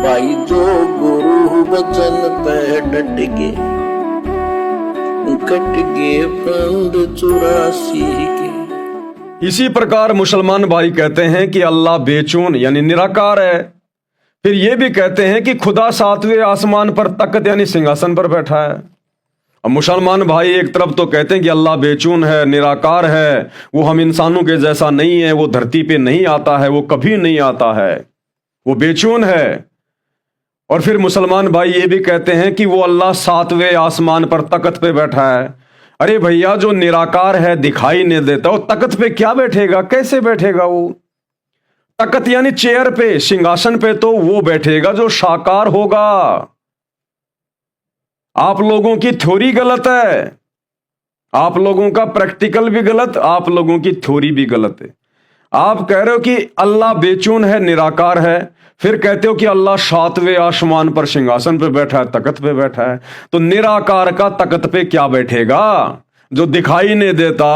भाई जो गुरु वचन पे डट के कट गए प्राण 84 के। इसी प्रकार मुसलमान भाई कहते हैं कि अल्लाह बेचून यानी निराकार है। फिर ये भी कहते हैं कि खुदा 7वें आसमान पर तख्त यानी सिंहासन पर बैठा है। अब मुसलमान भाई एक तरफ तो कहते हैं कि अल्लाह बेचून है, निराकार है, वो हम इंसानों के जैसा नहीं है, वो धरती पे नहीं आता है, वो कभी नहीं आता है, वो बेचून है। और फिर मुसलमान भाई ये भी कहते हैं कि वो अल्लाह 7वें आसमान पर तख्त पे बैठा है। अरे भैया, जो निराकार है, दिखाई नहीं देता, वो तख्त पे क्या बैठेगा, कैसे बैठेगा? वो तख्त यानी चेयर पे, सिंहासन पे तो वो बैठेगा जो साकार होगा। आप लोगों की थ्योरी गलत है, आप लोगों का प्रैक्टिकल भी गलत, आप लोगों की थ्योरी भी गलत है। आप कह रहे हो कि अल्लाह बेचून है, निराकार है, फिर कहते हो कि अल्लाह 7वें आसमान पर सिंहासन पे बैठा है, तख्त पे बैठा है। तो निराकार का तख्त पे क्या बैठेगा? जो दिखाई नहीं देता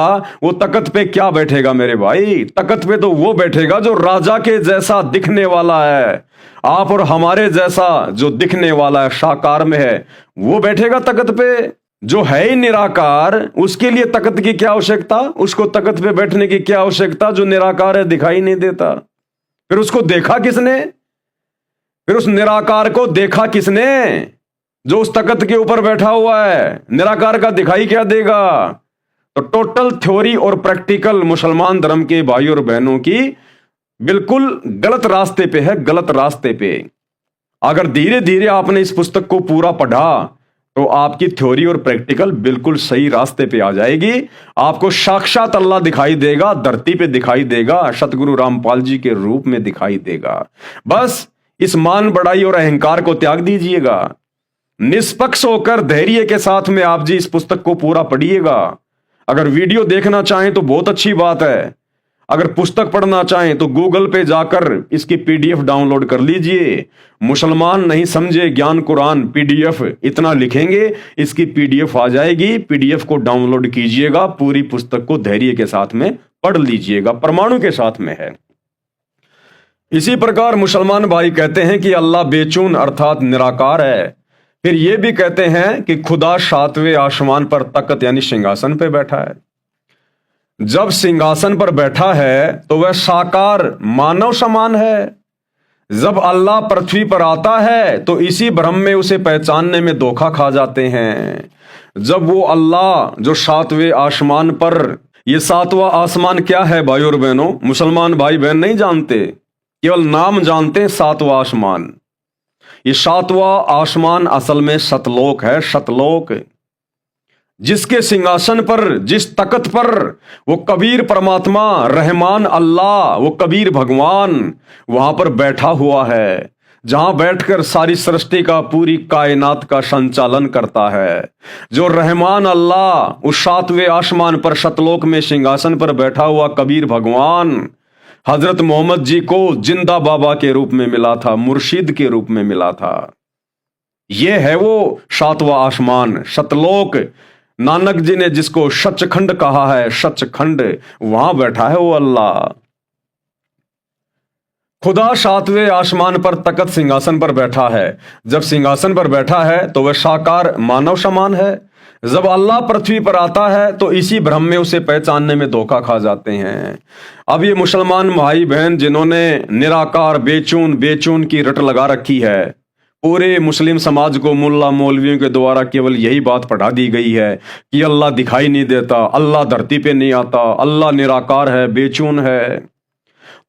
वो तख्त पे क्या बैठेगा मेरे भाई? तख्त पे तो वो बैठेगा जो राजा के जैसा दिखने वाला है। आप और हमारे जैसा जो दिखने वाला है, साकार में है, वो बैठेगा तख्त पे। जो है ही निराकार, उसके लिए तख्त की क्या आवश्यकता? उसको तख्त पे बैठने की क्या आवश्यकता? जो निराकार है, दिखाई नहीं देता। फिर उसको देखा किसने? फिर उस निराकार को देखा किसने जो उस तख्त के ऊपर बैठा हुआ है? निराकार का दिखाई क्या देगा? तो टोटल थ्योरी और प्रैक्टिकल मुसलमान धर्म के भाई और बहनों की बिल्कुल गलत रास्ते पे है, गलत रास्ते पे। अगर धीरे धीरे आपने इस पुस्तक को पूरा पढ़ा तो आपकी थ्योरी और प्रैक्टिकल बिल्कुल सही रास्ते पे आ जाएगी। आपको साक्षात अल्लाह दिखाई देगा, धरती पे दिखाई देगा, सतगुरु रामपाल जी के रूप में दिखाई देगा। बस इस मान बढ़ाई और अहंकार को त्याग दीजिएगा। निष्पक्ष होकर धैर्य के साथ में आप जी इस पुस्तक को पूरा पढ़िएगा। अगर वीडियो देखना चाहें तो बहुत अच्छी बात है, अगर पुस्तक पढ़ना चाहें तो गूगल पे जाकर इसकी पीडीएफ डाउनलोड कर लीजिए। मुसलमान नहीं समझे ज्ञान कुरान पीडीएफ, इतना लिखेंगे इसकी पीडीएफ आ जाएगी। पीडीएफ को डाउनलोड कीजिएगा, पूरी पुस्तक को धैर्य के साथ में पढ़ लीजिएगा, परमाणु के साथ में है। इसी प्रकार मुसलमान भाई कहते हैं कि अल्लाह बेचून अर्थात निराकार है। फिर यह भी कहते हैं कि खुदा 7वें आसमान पर तख्त यानी सिंहासन पे बैठा है। जब सिंहासन पर बैठा है तो वह साकार मानव समान है। जब अल्लाह पृथ्वी पर आता है तो इसी भ्रम में उसे पहचानने में धोखा खा जाते हैं। जब वो अल्लाह जो 7वें आसमान पर, ये 7वां आसमान क्या है भाई और बहनों? मुसलमान भाई बहन नहीं जानते, केवल नाम जानते हैं 7वां आसमान। ये 7वां आसमान असल में सतलोक है, सतलोक, जिसके सिंहासन पर, जिस तख्त पर वो कबीर परमात्मा रहमान अल्लाह, वो कबीर भगवान वहां पर बैठा हुआ है, जहां बैठकर सारी सृष्टि का, पूरी कायनात का संचालन करता है। जो रहमान अल्लाह उस 7वें आसमान पर सतलोक में सिंहासन पर बैठा हुआ कबीर भगवान हजरत मोहम्मद जी को जिंदा बाबा के रूप में मिला था, मुर्शिद के रूप में मिला था। यह है वो 7वां आसमान, सतलोक। नानक जी ने जिसको सचखंड कहा है, सचखंड, वहां बैठा है वो अल्लाह। खुदा 7वें आसमान पर तख्त सिंहासन पर बैठा है। जब सिंहासन पर बैठा है तो वह साकार मानव समान है। जब अल्लाह पृथ्वी पर आता है तो इसी भ्रम में उसे पहचानने में धोखा खा जाते हैं। अब ये मुसलमान भाई बहन जिन्होंने निराकार बेचून बेचून की रट लगा रखी है, पूरे मुस्लिम समाज को मुल्ला मौलवियों के द्वारा केवल यही बात पढ़ा दी गई है कि अल्लाह दिखाई नहीं देता, अल्लाह धरती पे नहीं आता, अल्लाह निराकार है, बेचून है।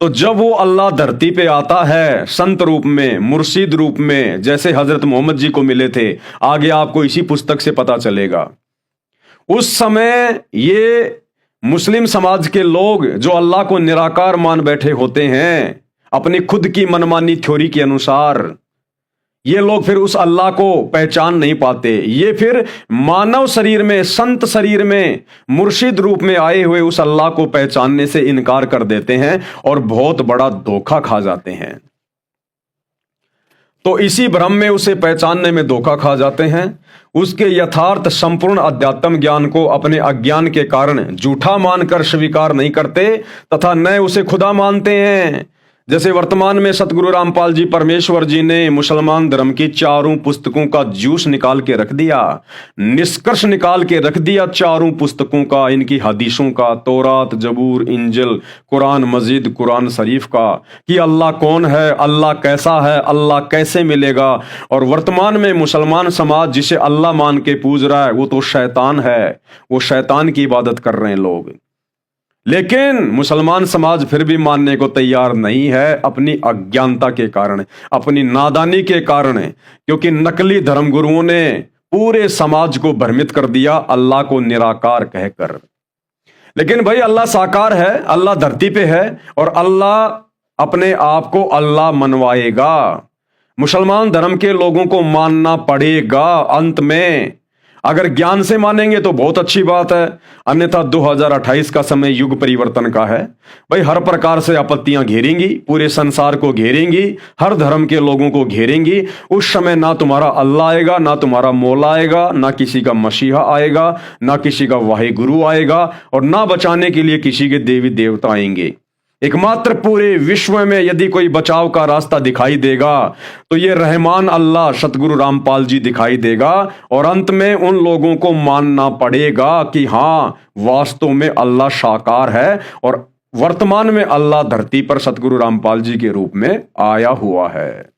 तो जब वो अल्लाह धरती पे आता है संत रूप में, मुर्शिद रूप में, जैसे हजरत मोहम्मद जी को मिले थे, आगे आपको इसी पुस्तक से पता चलेगा, उस समय ये मुस्लिम समाज के लोग जो अल्लाह को निराकार मान बैठे होते हैं अपनी खुद की मनमानी थ्योरी के अनुसार, ये लोग फिर उस अल्लाह को पहचान नहीं पाते। ये फिर मानव शरीर में, संत शरीर में, मुर्शिद रूप में आए हुए उस अल्लाह को पहचानने से इनकार कर देते हैं और बहुत बड़ा धोखा खा जाते हैं। तो इसी भ्रम में उसे पहचानने में धोखा खा जाते हैं। उसके यथार्थ संपूर्ण अध्यात्म ज्ञान को अपने अज्ञान के कारण झूठा मानकर स्वीकार नहीं करते तथा न उसे खुदा मानते हैं। जैसे वर्तमान में सतगुरु रामपाल जी परमेश्वर जी ने मुसलमान धर्म की चारों पुस्तकों का जूस निकाल के रख दिया, निष्कर्ष निकाल के रख दिया चारों पुस्तकों का, इनकी हदीसों का, तौरात, जबूर, इंजिल, कुरान मजीद, कुरान शरीफ का, कि अल्लाह कौन है, अल्लाह कैसा है, अल्लाह कैसे मिलेगा। और वर्तमान में मुसलमान समाज जिसे अल्लाह मान के पूज रहा है वो तो शैतान है, वो शैतान की इबादत कर रहे हैं लोग। लेकिन मुसलमान समाज फिर भी मानने को तैयार नहीं है, अपनी अज्ञानता के कारण, अपनी नादानी के कारण, क्योंकि नकली धर्मगुरुओं ने पूरे समाज को भ्रमित कर दिया अल्लाह को निराकार कहकर। लेकिन भाई अल्लाह साकार है, अल्लाह धरती पे है और अल्लाह अपने आप को अल्लाह मनवाएगा। मुसलमान धर्म के लोगों को मानना पड़ेगा अंत में। अगर ज्ञान से मानेंगे तो बहुत अच्छी बात है, अन्यथा 2028 का समय युग परिवर्तन का है। भाई हर प्रकार से आपत्तियां घेरेंगी, पूरे संसार को घेरेंगी, हर धर्म के लोगों को घेरेंगी। उस समय ना तुम्हारा अल्लाह आएगा, ना तुम्हारा मौला आएगा, ना किसी का मसीहा आएगा, ना किसी का वाहे गुरु आएगा, और ना बचाने के लिए किसी के देवी देवता आएंगे। एकमात्र पूरे विश्व में यदि कोई बचाव का रास्ता दिखाई देगा तो ये रहमान अल्लाह सतगुरु रामपाल जी दिखाई देगा। और अंत में उन लोगों को मानना पड़ेगा कि हां वास्तव में अल्लाह साकार है और वर्तमान में अल्लाह धरती पर सतगुरु रामपाल जी के रूप में आया हुआ है।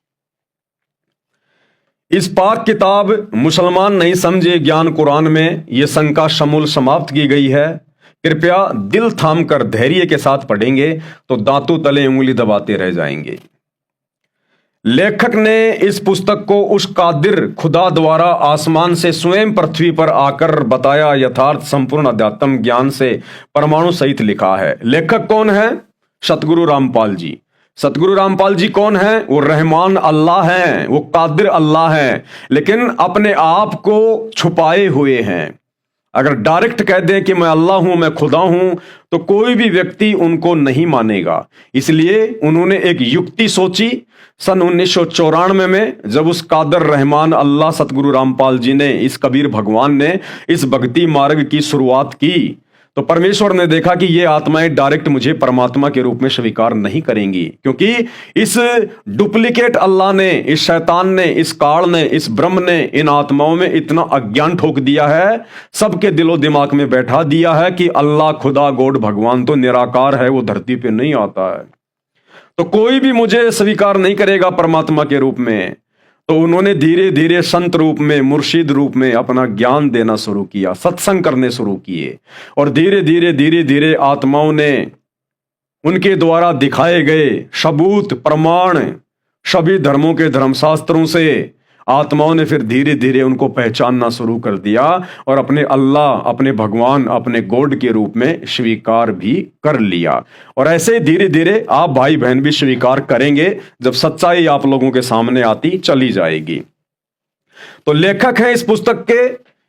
इस पाक किताब मुसलमान नहीं समझे ज्ञान कुरान में ये शंका समूल समाप्त की गई है। कृपया दिल थाम कर धैर्य के साथ पढ़ेंगे तो दांतों तले उंगली दबाते रह जाएंगे। लेखक ने इस पुस्तक को उस कादिर खुदा द्वारा आसमान से स्वयं पृथ्वी पर आकर बताया यथार्थ संपूर्ण अध्यात्म ज्ञान से परमाणु सहित लिखा है। लेखक कौन है? सतगुरु रामपाल जी। सतगुरु रामपाल जी कौन है? वो रहमान अल्लाह हैं, वो कादिर अल्लाह हैं, लेकिन अपने आप को छुपाए हुए हैं। अगर डायरेक्ट कह दें कि मैं अल्लाह हूं, मैं खुदा हूं, तो कोई भी व्यक्ति उनको नहीं मानेगा। इसलिए उन्होंने एक युक्ति सोची सन 1994 में, जब उस कादर रहमान अल्लाह सतगुरु रामपाल जी ने, इस कबीर भगवान ने इस भक्ति मार्ग की शुरुआत की, तो परमेश्वर ने देखा कि ये आत्माएं डायरेक्ट मुझे परमात्मा के रूप में स्वीकार नहीं करेंगी, क्योंकि इस डुप्लीकेट अल्लाह ने, इस शैतान ने, इस काल ने, इस ब्रह्म ने इन आत्माओं में इतना अज्ञान ठोक दिया है, सबके दिलो दिमाग में बैठा दिया है कि अल्लाह खुदा गॉड भगवान तो निराकार है, वो धरती पे नहीं आता है, तो कोई भी मुझे स्वीकार नहीं करेगा परमात्मा के रूप में। तो उन्होंने धीरे धीरे संत रूप में, मुर्शिद रूप में अपना ज्ञान देना शुरू किया, सत्संग करने शुरू किए, और धीरे धीरे आत्माओं ने उनके द्वारा दिखाए गए सबूत प्रमाण सभी धर्मों के धर्मशास्त्रों से आत्माओं ने फिर धीरे धीरे उनको पहचानना शुरू कर दिया और अपने अल्लाह, अपने भगवान, अपने गॉड के रूप में स्वीकार भी कर लिया। और ऐसे धीरे धीरे आप भाई बहन भी स्वीकार करेंगे जब सच्चाई आप लोगों के सामने आती चली जाएगी। तो लेखक हैं इस पुस्तक के,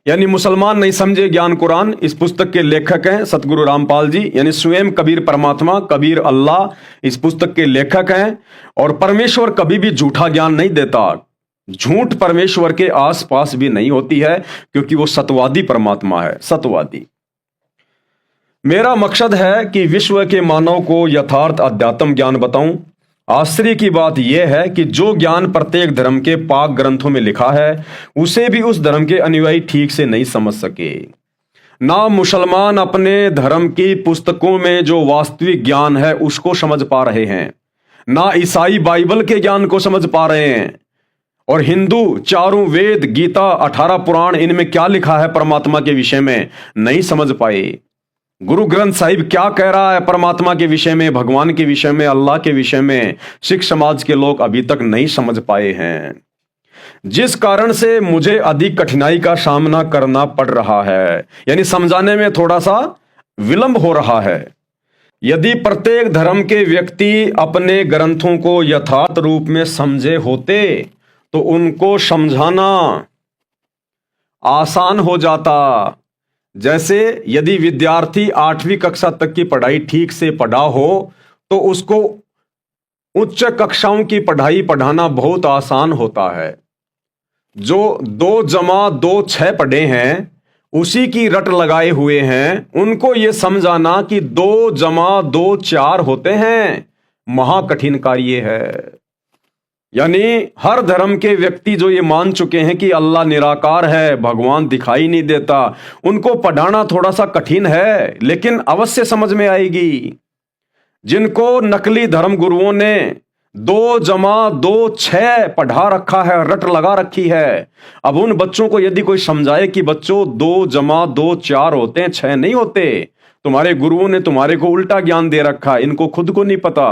यानी मुसलमान नहीं समझे ज्ञान कुरान, इस पुस्तक के लेखक हैं सतगुरु रामपाल जी, यानी स्वयं कबीर परमात्मा, कबीर अल्लाह इस पुस्तक के लेखक हैं। और परमेश्वर कभी भी झूठा ज्ञान नहीं देता, झूठ परमेश्वर के आसपास भी नहीं होती है, क्योंकि वो सतवादी परमात्मा है, सतवादी। मेरा मकसद है कि विश्व के मानव को यथार्थ अध्यात्म ज्ञान बताऊं। आश्चर्य की बात यह है कि जो ज्ञान प्रत्येक धर्म के पाक ग्रंथों में लिखा है, उसे भी उस धर्म के अनुयायी ठीक से नहीं समझ सके। ना मुसलमान अपने धर्म की पुस्तकों में जो वास्तविक ज्ञान है उसको समझ पा रहे हैं, ना ईसाई बाइबल के ज्ञान को समझ पा रहे हैं, और हिंदू चारों वेद, गीता, 18 पुराण, इनमें क्या लिखा है परमात्मा के विषय में नहीं समझ पाए। गुरु ग्रंथ साहिब क्या कह रहा है परमात्मा के विषय में, भगवान के विषय में, अल्लाह के विषय में, सिख समाज के लोग अभी तक नहीं समझ पाए हैं, जिस कारण से मुझे अधिक कठिनाई का सामना करना पड़ रहा है, यानी समझाने में थोड़ा सा विलंब हो रहा है। यदि प्रत्येक धर्म के व्यक्ति अपने ग्रंथों को यथार्थ रूप में समझे होते तो उनको समझाना आसान हो जाता। जैसे यदि विद्यार्थी 8वीं कक्षा तक की पढ़ाई ठीक से पढ़ा हो तो उसको उच्च कक्षाओं की पढ़ाई पढ़ाना बहुत आसान होता है। जो 2 जमा 2 6 पढ़े हैं, उसी की रट लगाए हुए हैं, उनको यह समझाना कि 2 जमा 2 4 होते हैं, महाकठिन कार्य है। यानी हर धर्म के व्यक्ति जो ये मान चुके हैं कि अल्लाह निराकार है, भगवान दिखाई नहीं देता, उनको पढ़ाना थोड़ा सा कठिन है, लेकिन अवश्य समझ में आएगी। जिनको नकली धर्म गुरुओं ने 2 जमा 2 6 पढ़ा रखा है, रट लगा रखी है, अब उन बच्चों को यदि कोई समझाए कि बच्चों 2 जमा 2 4 होते हैं, 6 नहीं होते, तुम्हारे गुरुओं ने तुम्हारे को उल्टा ज्ञान दे रखा है, इनको खुद को नहीं पता,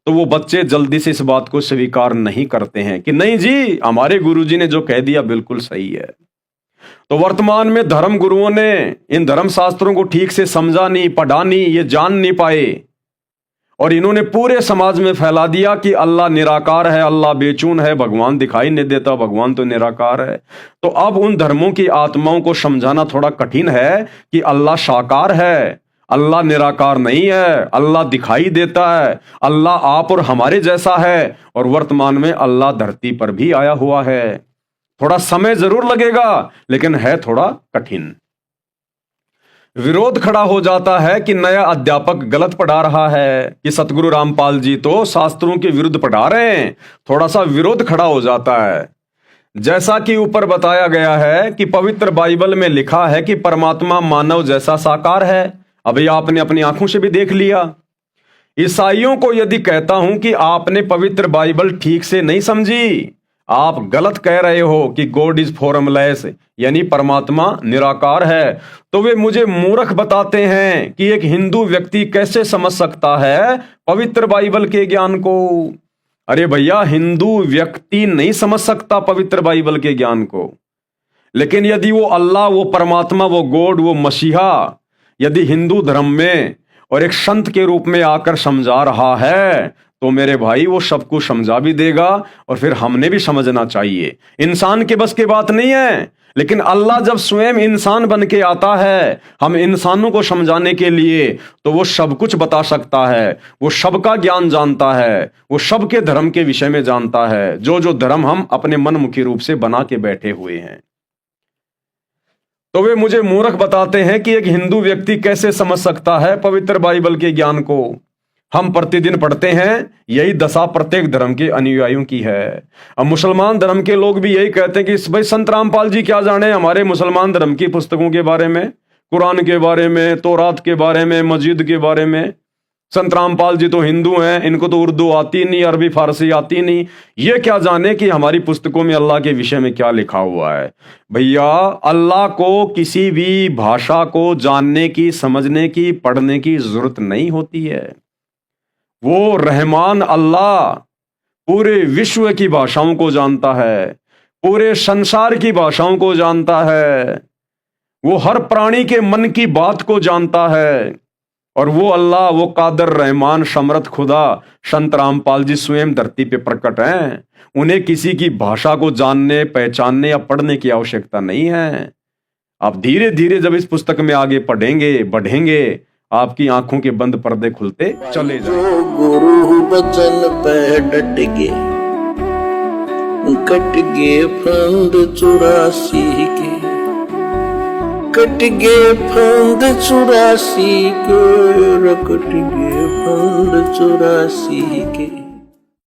तो वो बच्चे जल्दी से इस बात को स्वीकार नहीं करते हैं कि नहीं जी, हमारे गुरुजी ने जो कह दिया बिल्कुल सही है। तो वर्तमान में धर्म गुरुओं ने इन धर्म शास्त्रों को ठीक से समझा नहीं, पढ़ा नहीं, ये जान नहीं पाए, और इन्होंने पूरे समाज में फैला दिया कि अल्लाह निराकार है, अल्लाह बेचून है, भगवान दिखाई नहीं देता, भगवान तो निराकार है। तो अब उन धर्मों की आत्माओं को समझाना थोड़ा कठिन है कि अल्लाह साकार है, अल्लाह निराकार नहीं है, अल्लाह दिखाई देता है, अल्लाह आप और हमारे जैसा है, और वर्तमान में अल्लाह धरती पर भी आया हुआ है। थोड़ा समय जरूर लगेगा, लेकिन है थोड़ा कठिन। विरोध खड़ा हो जाता है कि नया अध्यापक गलत पढ़ा रहा है, कि सतगुरु रामपाल जी तो शास्त्रों के विरुद्ध पढ़ा रहे हैं, थोड़ा सा विरोध खड़ा हो जाता है। जैसा कि ऊपर बताया गया है कि पवित्र बाइबल में लिखा है कि परमात्मा मानव जैसा साकार है। अभी आपने अपनी आंखों से भी देख लिया। ईसाइयों को यदि कहता हूं कि आपने पवित्र बाइबल ठीक से नहीं समझी, आप गलत कह रहे हो कि गॉड इज फॉर्मलेस, यानी परमात्मा निराकार है, तो वे मुझे मूर्ख बताते हैं कि एक हिंदू व्यक्ति कैसे समझ सकता है पवित्र बाइबल के ज्ञान को। अरे भैया, हिंदू व्यक्ति नहीं समझ सकता पवित्र बाइबल के ज्ञान को, लेकिन यदि वो अल्लाह, वो परमात्मा, वो गॉड, वो मसीहा यदि हिंदू धर्म में और एक संत के रूप में आकर समझा रहा है, तो मेरे भाई वो सबको समझा भी देगा, और फिर हमने भी समझना चाहिए। इंसान के बस की बात नहीं है, लेकिन अल्लाह जब स्वयं इंसान बन के आता है हम इंसानों को समझाने के लिए, तो वो सब कुछ बता सकता है, वो सबका ज्ञान जानता है, वो सबके धर्म के विषय में जानता है, जो जो धर्म हम अपने मनमुखी रूप से बना के बैठे हुए हैं। तो वे मुझे मूर्ख बताते हैं कि एक हिंदू व्यक्ति कैसे समझ सकता है पवित्र बाइबल के ज्ञान को। हम प्रतिदिन पढ़ते हैं, यही दशा प्रत्येक धर्म के अनुयायियों की है। अब मुसलमान धर्म के लोग भी यही कहते हैं कि भाई संत रामपाल जी क्या जाने हमारे मुसलमान धर्म की पुस्तकों के बारे में, कुरान के बारे में, तौरात के बारे में, मस्जिद के बारे में। संत रामपाल जी तो हिंदू हैं, इनको तो उर्दू आती नहीं, अरबी फारसी आती नहीं, ये क्या जाने कि हमारी पुस्तकों में अल्लाह के विषय में क्या लिखा हुआ है। भैया, अल्लाह को किसी भी भाषा को जानने की, समझने की, पढ़ने की जरूरत नहीं होती है। वो रहमान अल्लाह पूरे विश्व की भाषाओं को जानता है, पूरे संसार की भाषाओं को जानता है, वो हर प्राणी के मन की बात को जानता है, और वो अल्लाह, वो कादर रहमान समर्थ खुदा संत रामपाल जी स्वयं धरती पे प्रकट हैं। उन्हें किसी की भाषा को जानने, पहचानने या पढ़ने की आवश्यकता नहीं है। आप धीरे धीरे जब इस पुस्तक में आगे पढ़ेंगे, बढ़ेंगे, आपकी आंखों के बंद पर्दे खुलते चले जाएंगे। जो गुरु बचन पे डट गए, कट गए फंद 84 के, कट गए फंद 84 के, कट गए फंद 84 के।